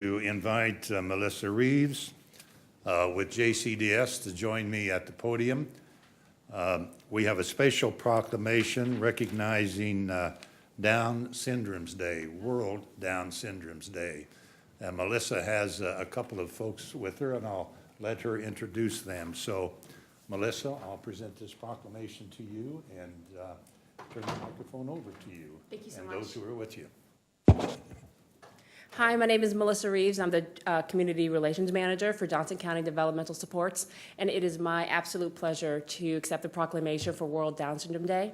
To invite Melissa Reeves with JCDS to join me at the podium. We have a special proclamation recognizing Down Syndrome's Day, World Down Syndrome's Day. And Melissa has a couple of folks with her, and I'll let her introduce them. So, Melissa, I'll present this proclamation to you and turn the microphone over to you. Thank you so much. And those who are with you. Hi, my name is Melissa Reeves. I'm the Community Relations Manager for Johnson County Developmental Supports, and it is my absolute pleasure to accept the proclamation for World Down Syndrome Day.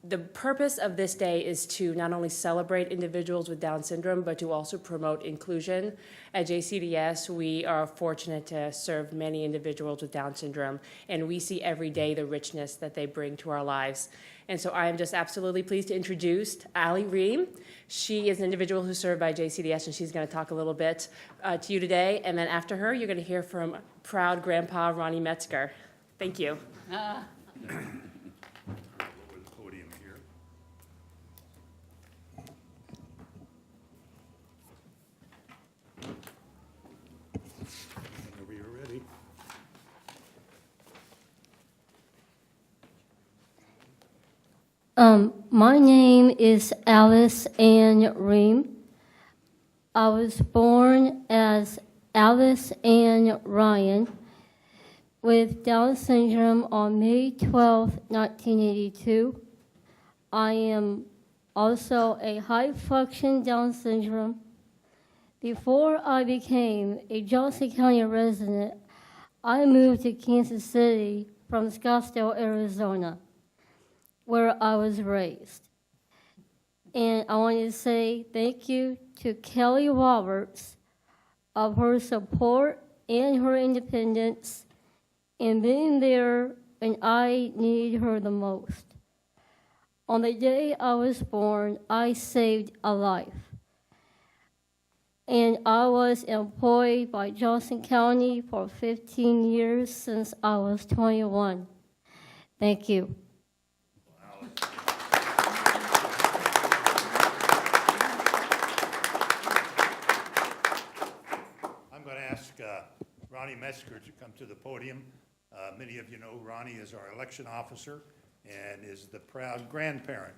The purpose of this day is to not only celebrate individuals with Down syndrome, but to also promote inclusion. At JCDS, we are fortunate to serve many individuals with Down syndrome, and we see every day the richness that they bring to our lives. And so I am just absolutely pleased to introduce Allie Reim. She is an individual who's served by JCDS, and she's going to talk a little bit to you today. And then after her, you're going to hear from proud grandpa Ronnie Metsker. Thank you. My name is Alice Ann Reim. I was born as Alice Ann Ryan with Down syndrome on May 12, 1982. I am also a high-function Down syndrome. Before I became a Johnson County resident, I moved to Kansas City from Scottsdale, Arizona, where I was raised. And I want to say thank you to Kelly Roberts of her support and her independence and being there when I needed her the most. On the day I was born, I saved a life. And I was employed by Johnson County for 15 years since I was 21. Thank you. Ronnie Metsker to come to the podium. Many of you know Ronnie is our election officer and is the proud grandparent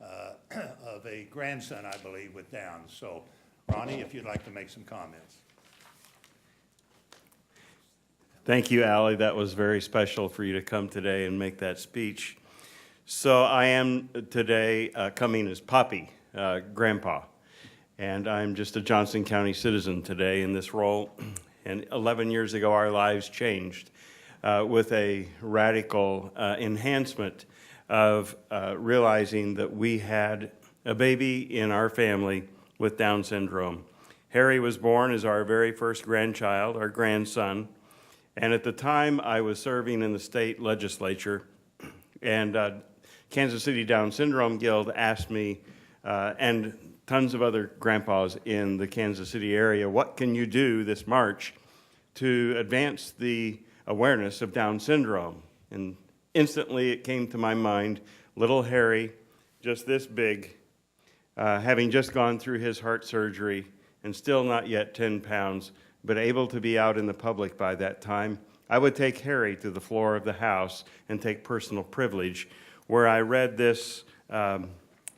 of a grandson, I believe, with Down. So, Ronnie, if you'd like to make some comments. Thank you, Allie. That was very special for you to come today and make that speech. So I am today coming as Poppy, Grandpa, and I'm just a Johnson County citizen today in this role. And 11 years ago, our lives changed with a radical enhancement of realizing that we had a baby in our family with Down syndrome. Harry was born as our very first grandchild, our grandson. And at the time, I was serving in the state legislature, and Kansas City Down Syndrome Guild asked me, and tons of other grandpas in the Kansas City area, what can you do this March to advance the awareness of Down syndrome? And instantly it came to my mind, little Harry, just this big, having just gone through his heart surgery and still not yet 10 pounds, but able to be out in the public by that time. I would take Harry to the floor of the House and take personal privilege, where I read this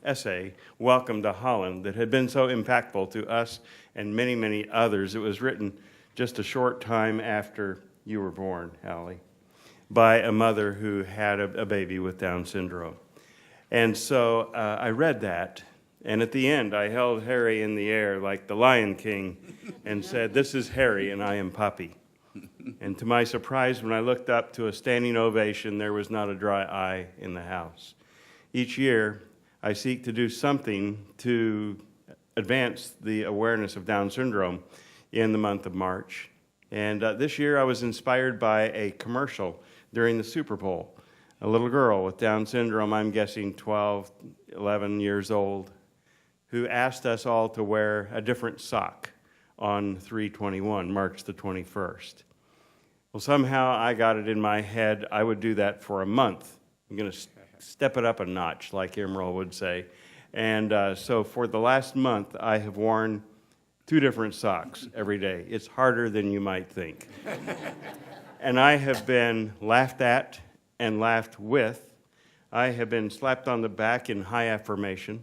essay, Welcome to Holland, that had been so impactful to us and many, many others. It was written just a short time after you were born, Allie, by a mother who had a baby with Down syndrome. And so I read that, and at the end, I held Harry in the air like the Lion King and said, this is Harry and I am Poppy. And to my surprise, when I looked up to a standing ovation, there was not a dry eye in the house. Each year, I seek to do something to advance the awareness of Down syndrome in the month of March. And this year I was inspired by a commercial during the Super Bowl. A little girl with Down syndrome, I'm guessing 12, 11 years old, who asked us all to wear a different sock on 3/21, March the 21st. Well, somehow I got it in my head I would do that for a month. I'm going to step it up a notch, like Emerald would say. And so for the last month, I have worn 2 different socks every day. It's harder than you might think. And I have been laughed at and laughed with. I have been slapped on the back in high affirmation.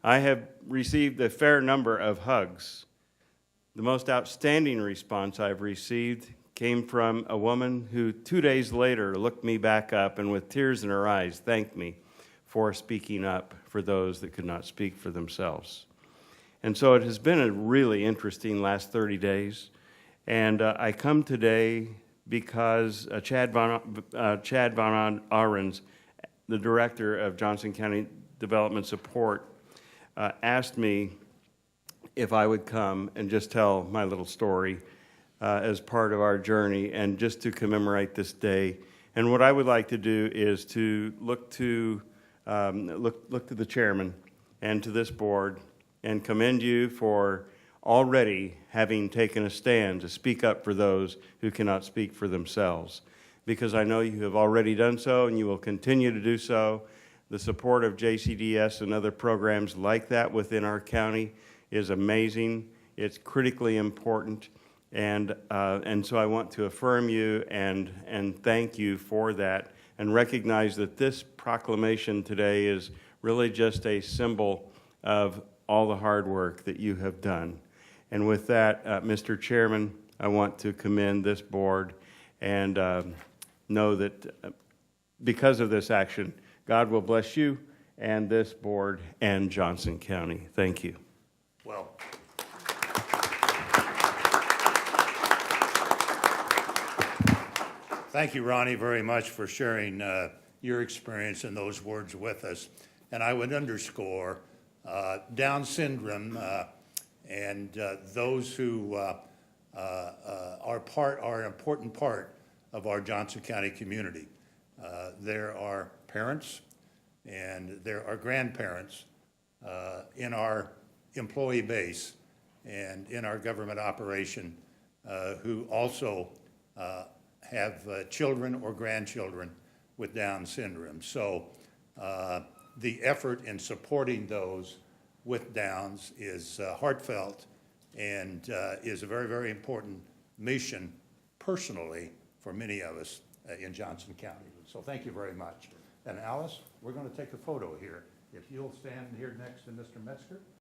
I have received a fair number of hugs. The most outstanding response I've received came from a woman who 2 days later looked me back up and with tears in her eyes thanked me for speaking up for those that could not speak for themselves. And so it has been a really interesting last 30 days. And I come today because Chad Von Ahrens, the director of Johnson County Development Support, asked me if I would come and just tell my little story as part of our journey and just to commemorate this day. And what I would like to do is to look to the chairman and to this board and commend you for already having taken a stand to speak up for those who cannot speak for themselves. Because I know you have already done so and you will continue to do so. The support of JCDS and other programs like that within our county is amazing. It's critically important. And so I want to affirm you and thank you for that and recognize that this proclamation today is really just a symbol of all the hard work that you have done. And with that, Mr. Chairman, I want to commend this board and know that because of this action, God will bless you and this board and Johnson County. Thank you. Well, thank you, Ronnie, very much for sharing your experience and those words with us. And I would underscore Down syndrome and those who are an important part of our Johnson County community. There are parents and there are grandparents in our employee base and in our government operation who also have children or grandchildren with Down syndrome. So the effort in supporting those with Downs is heartfelt and is a very, very important mission personally for many of us in Johnson County. So thank you very much. And Alice, we're going to take a photo here. If you'll stand here next to Mr. Metsker.